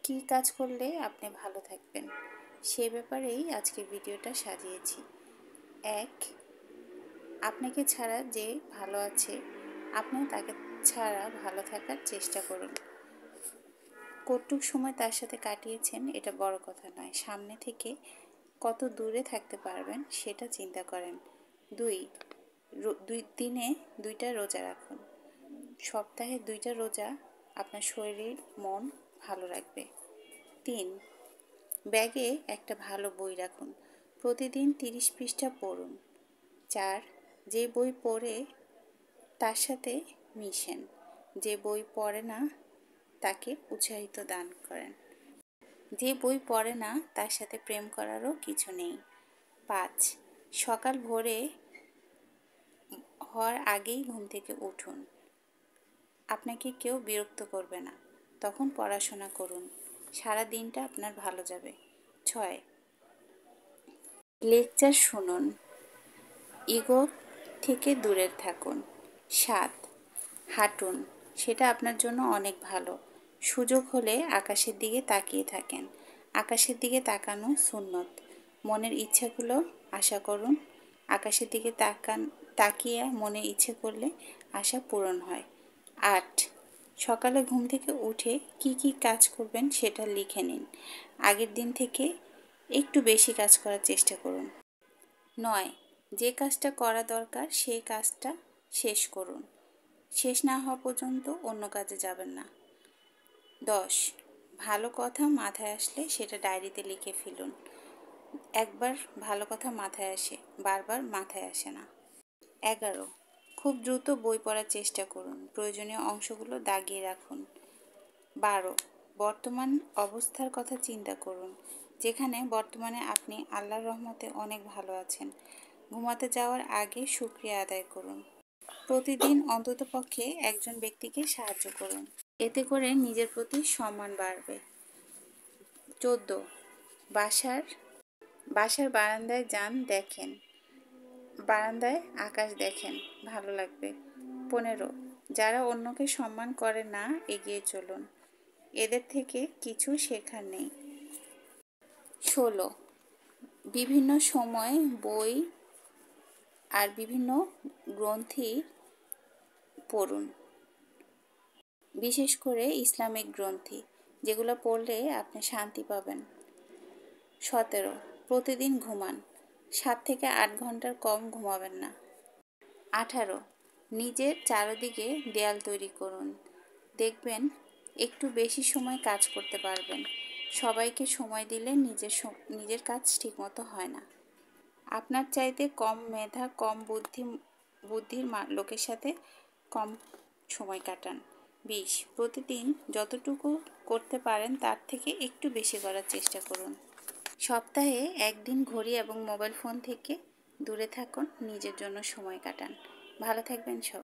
কি কাজ করলে আপনি ভালো থাকবেন সে ব্যাপারেই আজকের ভিডিওটা সাজিয়েছি। 1. আপনাকে ছাড়া যে ভালো আছে আপনি তাকে ছাড়া ভালো থাকার চেষ্টা করুন। কতটুক সময় তার সাথে কাটিয়েছেন এটা বড় কথা নয়, সামনে থেকে কত দূরে থাকতে পারবেন সেটা চিন্তা করেন। 2. দিনে 2টা রোজা রাখুন। সপ্তাহে 2টা রোজা আপনার শরীর মন ভালো রাখবে। 3. ব্যাগে একটা ভালো বই রাখুন, প্রতিদিন 30 পৃষ্ঠা পড়ুন। 4. যে বই পড়ে তার সাথে মিশেন, যে বই পড়ে না তাকে উৎসাহিত দান করেন। যে বই পড়ে না তার সাথে প্রেম করারও কিছু নেই। 5. সকাল ভোরে হওয়ার আগেই ঘুম থেকে উঠুন, আপনাকে কেউ বিরক্ত করবে না, তখন পড়াশোনা করুন, সারা দিনটা আপনার ভালো যাবে। 6. লেকচার শুনুন, ইগো থেকে দূরে থাকুন। 7. হাঁটুন, সেটা আপনার জন্য অনেক ভালো। সুযোগ হলে আকাশের দিকে তাকিয়ে থাকেন, আকাশের দিকে তাকানো সুন্নত। মনের ইচ্ছাগুলো আশা করুন, আকাশের দিকে তাকিয়ে মনের ইচ্ছে করলে আশা পূরণ হয়। 8. সকালে ঘুম থেকে উঠে কি কি কাজ করবেন সেটা লিখে নিন, আগের দিন থেকে একটু বেশি কাজ করার চেষ্টা করুন। 9. যে কাজটা করা দরকার সেই কাজটা শেষ করুন, শেষ না হওয়া পর্যন্ত অন্য কাজে যাবেন না। 10. ভালো কথা মাথায় আসলে সেটা ডায়েরিতে লিখে ফেলুন, একবার ভালো কথা মাথায় আসে, বারবার মাথায় আসে না। 11. খুব দ্রুত বই পড়ার চেষ্টা করুন, প্রয়োজনীয় অংশগুলো দাগিয়ে রাখুন। 12. বর্তমান অবস্থার কথা চিন্তা করুন, যেখানে বর্তমানে আপনি আল্লাহর রহমতে অনেক ভালো আছেন। ঘুমাতে যাওয়ার আগে শুকরিয়া আদায় করুন। প্রতিদিন অন্ততপক্ষে একজন ব্যক্তিকে সাহায্য করুন, এতে করে নিজের প্রতি সম্মান বাড়বে। 14. বাসার বারান্দায় যান, দেখেন, বারান্দায় আকাশ দেখেন, ভালো লাগবে। 15. যারা অন্যকে সম্মান করে না এগিয়ে চলুন, এদের থেকে কিছু শেখার নেই। 16. বিভিন্ন সময় বই আর বিভিন্ন গ্রন্থি পড়ুন, বিশেষ করে ইসলামিক গ্রন্থি, যেগুলো পড়লে আপনি শান্তি পাবেন। 17. প্রতিদিন ঘুমান, 7 থেকে 8 ঘন্টার কম ঘুমাবেন না। 18. নিজের চারদিকে দেয়াল তৈরি করুন, দেখবেন একটু বেশি সময় কাজ করতে পারবেন। সবাইকে সময় দিলে নিজের কাজ ঠিকমতো হয় না। আপনার চাইতে কম মেধা, কম বুদ্ধির লোকের সাথে কম সময় কাটান। 20. প্রতিদিন যতটুকু করতে পারেন তার থেকে একটু বেশি করার চেষ্টা করুন। সপ্তাহে একদিন ঘড়ি এবং মোবাইল ফোন থেকে দূরে থাকুন, নিজের জন্য সময় কাটান। ভালো থাকবেন সব।